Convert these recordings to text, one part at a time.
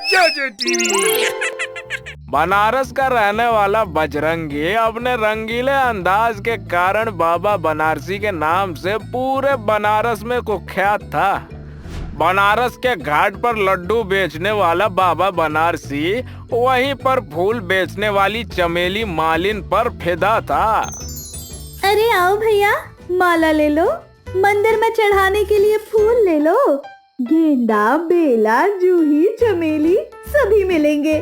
जोजो टीवी। बनारस का रहने वाला बजरंगी अपने रंगीले अंदाज के कारण बाबा बनारसी के नाम से पूरे बनारस में कुख्यात था। बनारस के घाट पर लड्डू बेचने वाला बाबा बनारसी वहीं पर फूल बेचने वाली चमेली मालिन पर फिदा था। अरे आओ भैया, माला ले लो, मंदिर में चढ़ाने के लिए फूल ले लो। गेंदा, बेला, जूही, चमेली सभी मिलेंगे।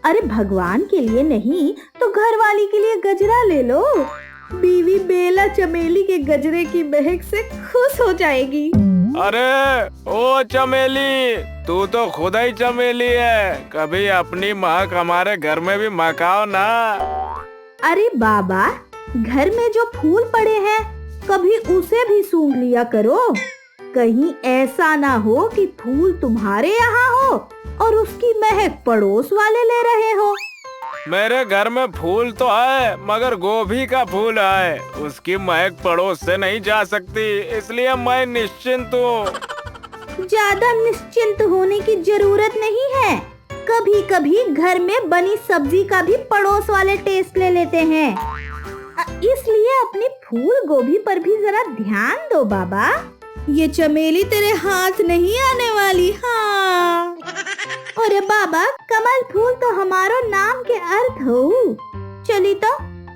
अरे भगवान के लिए नहीं तो घरवाली के लिए गजरा ले लो। बीवी बेला चमेली के गजरे की महक से खुश हो जाएगी। अरे ओ चमेली, तू तो खुद ही चमेली है, कभी अपनी महक हमारे घर में भी महकाओ ना। अरे बाबा, घर में जो फूल पड़े हैं कभी उसे भी सूंघ लिया करो। कहीं ऐसा ना हो कि फूल तुम्हारे यहाँ हो और उसकी महक पड़ोस वाले ले रहे हो। मेरे घर में फूल तो है मगर गोभी का फूल है, उसकी महक पड़ोस से नहीं जा सकती, इसलिए मैं निश्चिंत हूँ। ज्यादा निश्चिंत होने की जरूरत नहीं है। कभी कभी घर में बनी सब्जी का भी पड़ोस वाले टेस्ट ले लेते हैं, इसलिए अपनी फूल गोभी पर भी जरा ध्यान दो बाबा। ये चमेली तेरे हाथ नहीं आने वाली। हाँ। अरे बाबा, कमल फूल तो हमारो नाम के अर्थ हो। चली तो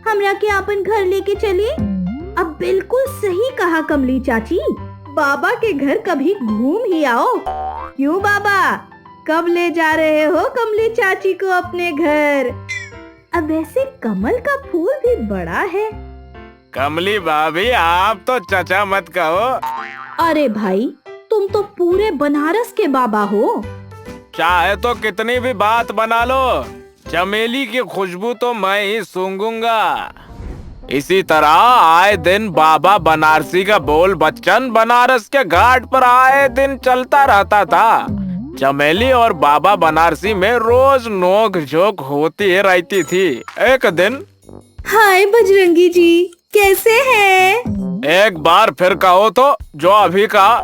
हमरा के अपन घर लेके चली। अब बिल्कुल सही कहा कमली चाची, बाबा के घर कभी घूम ही आओ। क्यों बाबा, कब ले जा रहे हो कमली चाची को अपने घर? अब वैसे कमल का फूल भी बड़ा है। कमली भाभी, आप तो चचा मत कहो। अरे भाई, तुम तो पूरे बनारस के बाबा हो। चाहे तो कितनी भी बात बना लो, चमेली की खुशबू तो मैं ही सूंघूंगा। इसी तरह आए दिन बाबा बनारसी का बोल बच्चन बनारस के घाट पर आए दिन चलता रहता था। चमेली और बाबा बनारसी में रोज नोक झोंक होती रहती थी। एक दिन, हाय बजरंगी जी, कैसे हैं? एक बार फिर कहो तो, जो अभी कहा।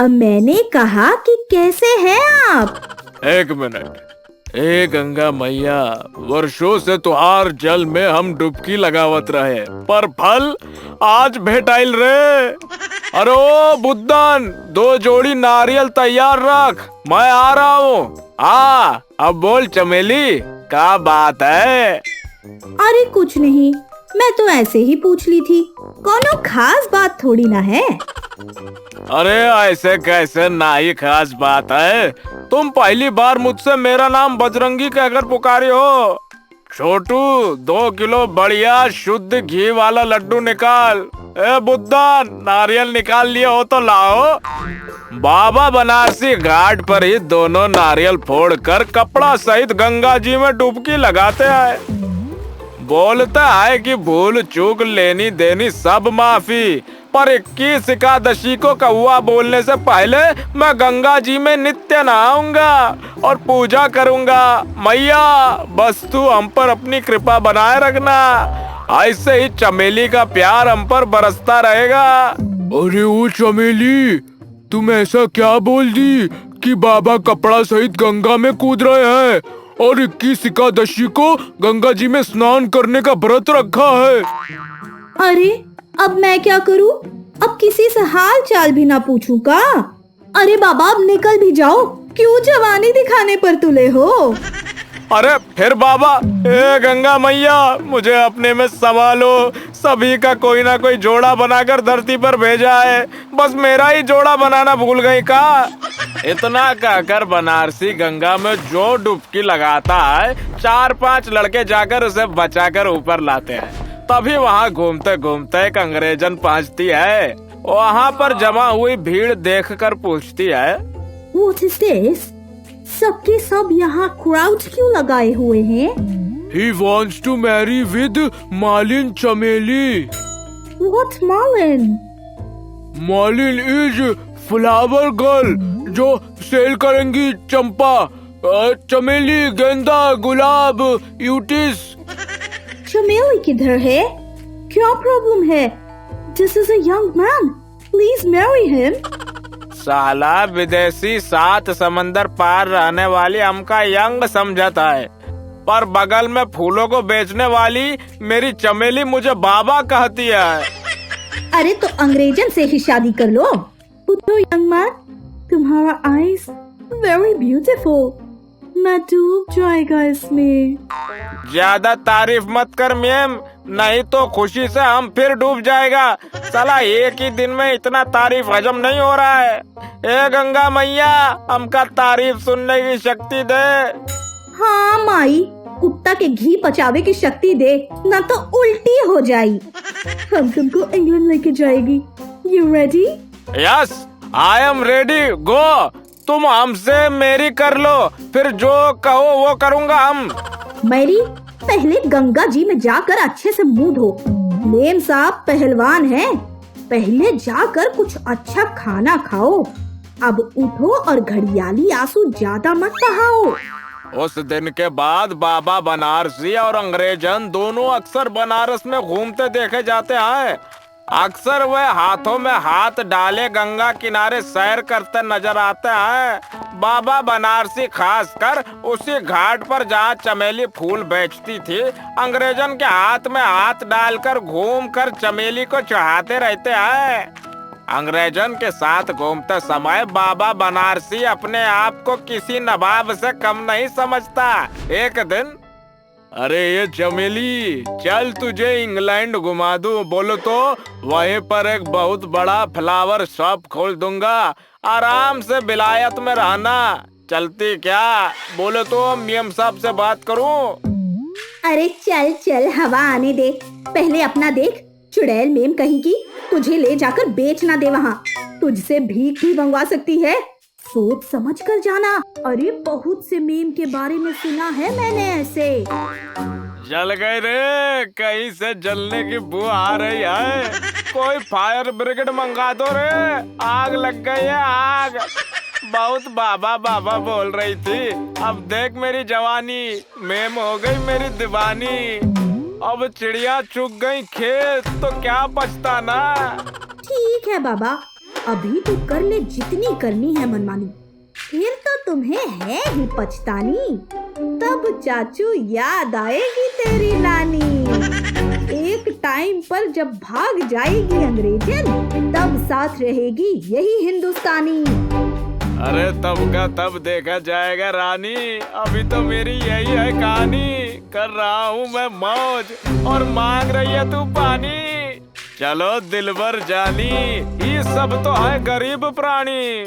अब मैंने कहा कि कैसे हैं आप? एक मिनट। ए गंगा मैया, वर्षों से तुहार जल में हम डुबकी लगावत रहे, पर फल आज भेटाइल रे। अरे ओ बुद्धन, 2 जोड़ी नारियल तैयार रख, मैं आ रहा हूँ। अब बोल चमेली, क्या बात है? अरे कुछ नहीं, मैं तो ऐसे ही पूछ ली थी, कोनो खास बात थोड़ी ना है। अरे ऐसे कैसे ना ही खास बात है, तुम पहली बार मुझसे मेरा नाम बजरंगी कहकर पुकारी हो। छोटू, 2 किलो बढ़िया शुद्ध घी वाला लड्डू निकाल। ए बुद्धा, नारियल निकाल लिए हो तो लाओ। बाबा बनारसी घाट पर ही दोनों नारियल फोड़कर कपड़ा सहित गंगा जी में डुबकी लगाते हैं। बोलता है कि भूल चूक लेनी देनी सब माफी, पर 21 एकादशी को कौवा बोलने से पहले मैं गंगा जी में नित्य नहाऊंगा और पूजा करूंगा। मैया, बस तू हम पर अपनी कृपा बनाए रखना, ऐसे ही चमेली का प्यार हम पर बरसता रहेगा। अरे वो चमेली, तुम ऐसा क्या बोल दी कि बाबा कपड़ा सहित गंगा में कूद रहे हैं और 21 एकादशी को गंगा जी में स्नान करने का व्रत रखा है? अरे अब मैं क्या करूं? अब किसी से हाल चाल भी ना पूछूं का? अरे बाबा, अब निकल भी जाओ, क्यों जवानी दिखाने पर तुले हो? अरे फिर बाबा, ए गंगा मैया, मुझे अपने में संभालो, सभी का कोई ना कोई जोड़ा बनाकर धरती पर भेजा है, बस मेरा ही जोड़ा बनाना भूल गई का? इतना कहकर बनारसी गंगा में जो डुबकी लगाता है, 4-5 लड़के जाकर उसे बचाकर ऊपर लाते हैं। तभी वहाँ घूमते घूमते एक अंग्रेजन पहुँचती है। वहाँ पर जमा हुई भीड़ देखकर पूछती है, What is this? सबके सब यहाँ क्राउड क्यों लगाए हुए हैं? He wants to marry with मालिन चमेली। What Malin? मालिन is फ्लावर गर्ल, जो सेल करेंगी चंपा, चमेली, गेंदा, गुलाब, यूटिस। चमेली किधर है? क्या प्रॉब्लम है? This is a young man. Please marry him. साला विदेशी 7 समंदर पार रहने वाली हमका यंग समझता है, पर बगल में फूलों को बेचने वाली मेरी चमेली मुझे बाबा कहती है। अरे तो अंग्रेजन से ही शादी कर लो। पुत्रो यंग मैन, तुम्हारा आईज वेरी ब्यूटीफुल, मैं डूब जाएगा इसमें। ज्यादा तारीफ मत कर मेम, नहीं तो खुशी से हम फिर डूब जाएगा। साला एक ही दिन में इतना तारीफ हजम नहीं हो रहा है। ए गंगा मैया, हमका तारीफ सुनने की शक्ति दे। हाँ माई, कुत्ता के घी पचावे की शक्ति दे, ना तो उल्टी हो जाई। हम तुमको इंग्लैंड लेके जाएगी। You ready? Yes, I am ready, go. तुम हमसे मेरी कर लो, फिर जो कहो वो करूँगा हम। मेरी पहले गंगा जी में जाकर अच्छे से मुंह धो। मेम साहब पहलवान हैं, पहले जाकर कुछ अच्छा खाना खाओ। अब उठो और घड़ियाली आंसू ज्यादा मत बहाओ। उस दिन के बाद बाबा बनारसी और अंग्रेजन दोनों अक्सर बनारस में घूमते देखे जाते हैं। अक्सर वे हाथों में हाथ डाले गंगा किनारे सैर करते नजर आते हैं। बाबा बनारसी खासकर उसी घाट पर जहाँ चमेली फूल बेचती थी, अंग्रेजन के हाथ में हाथ डालकर घूम कर चमेली को चढ़ाते रहते हैं। अंग्रेजन के साथ घूमते समय बाबा बनारसी अपने आप को किसी नवाब से कम नहीं समझता। एक दिन, अरे ये चमेली, चल तुझे इंग्लैंड घुमा दूं, बोलो तो वहीं पर एक बहुत बड़ा फ्लावर शॉप खोल दूंगा, आराम से विलायत में रहना। चलती क्या? बोलो तो मियां साहब से बात करूं? अरे चल चल, हवा आने दे, पहले अपना देख। चुड़ैल मेम कहीं की तुझे ले जाकर बेच ना दे वहाँ, तुझसे भीख भी मंगवा सकती है। सोच समझ कर जाना। अरे बहुत से मेम के बारे में सुना है मैंने ऐसे। जल गए रे, कहीं से जलने की बू आ रही है। कोई फायर ब्रिगेड मंगा दो रे, आग लग गई है आग। बहुत बाबा बाबा बोल रही थी, अब देख मेरी जवानी, मेम हो गई मेरी दीवानी। अब चिड़िया चुग गई खेत तो क्या बचता ना। ठीक है बाबा, अभी तो कर ले जितनी करनी है मनमानी, फिर तो तुम्हें है ही पछतानी। तब चाचू याद आएगी तेरी नानी। एक टाइम पर जब भाग जाएगी अंग्रेजन, तब साथ रहेगी यही हिंदुस्तानी। अरे तब का तब देखा जाएगा रानी, अभी तो मेरी यही है कहानी। कर रहा हूँ मैं मौज और मांग रही है तू पानी। चलो दिलबर जानी, ये सब तो है गरीब प्राणी।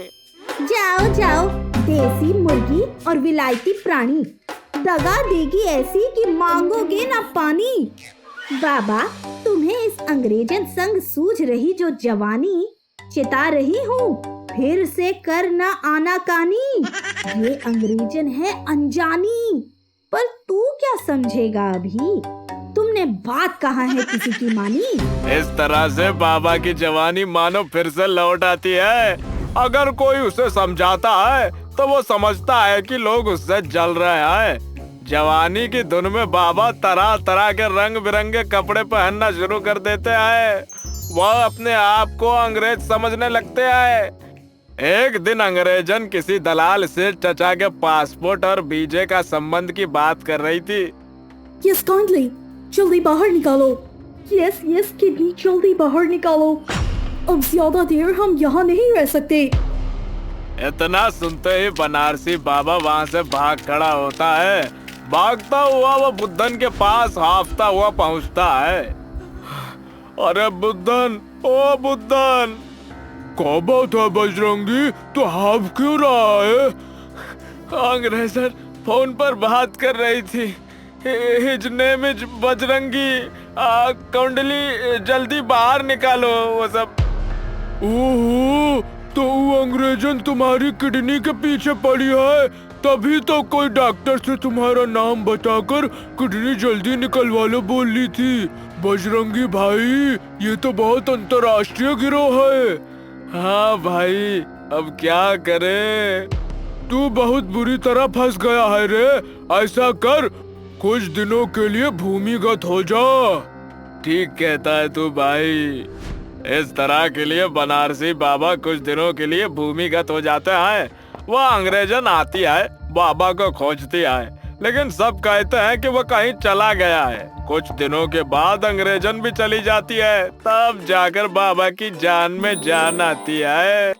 जाओ जाओ, देसी मुर्गी और विलायती प्राणी, दगा देगी ऐसी कि मांगोगे ना पानी। बाबा, तुम्हें इस अंग्रेजन संग सूझ रही जो जवानी, चिता रही हूँ फिर से कर ना आना कानी। ये अंग्रेजन है अनजानी, पर तू क्या समझेगा अभी, तुमने बात कहाँ है किसी की मानी। इस तरह से बाबा की जवानी मानो फिर से लौट आती है। अगर कोई उसे समझाता है तो वो समझता है कि लोग उससे जल रहे हैं। जवानी की धुन में बाबा तरह तरह के रंग बिरंगे कपड़े पहनना शुरू कर देते हैं। वह अपने आप को अंग्रेज समझने लगते हैं। एक दिन अंग्रेजन किसी दलाल से चचा के पासपोर्ट और वीजे का संबंध की बात कर रही थी। यस काइंडली, जल्दी बाहर निकालो। यस यस किडनी, जल्दी बाहर निकालो, अब ज्यादा देर हम यहाँ नहीं रह सकते। इतना सुनते ही बनारसी बाबा वहाँ से भाग खड़ा होता है। भागता हुआ वो बुद्धन के पास हाफता हुआ पहुँचता है। अरे बुद्धन, ओ बुद्धन, क्या बात है बजरंगी, तो हाफ क्यों रहा है? अंग्रेजन फोन पर बात कर रही थी। हिज नेम इज बजरंगी, कुंडली जल्दी बाहर निकालो वो सब। ओहो, तो वो अंग्रेजन तुम्हारी किडनी के पीछे पड़ी है, तभी तो कोई डॉक्टर से तुम्हारा नाम बताकर किडनी जल्दी निकलवा लो बोल ली थी। बजरंगी भाई, ये तो बहुत अंतर्राष्ट्रीय गिरोह है। हाँ भाई, अब क्या करे, तू बहुत बुरी तरह फंस गया है रे। ऐसा कर, कुछ दिनों के लिए भूमिगत हो जा। ठीक कहता है तू भाई। इस तरह के लिए बनारसी बाबा कुछ दिनों के लिए भूमिगत हो जाते हैं। वह अंग्रेजन आती है, बाबा को खोजती है, लेकिन सब कहते हैं कि वो कहीं चला गया है। कुछ दिनों के बाद अंग्रेजन भी चली जाती है, तब जाकर बाबा की जान में जान आती है।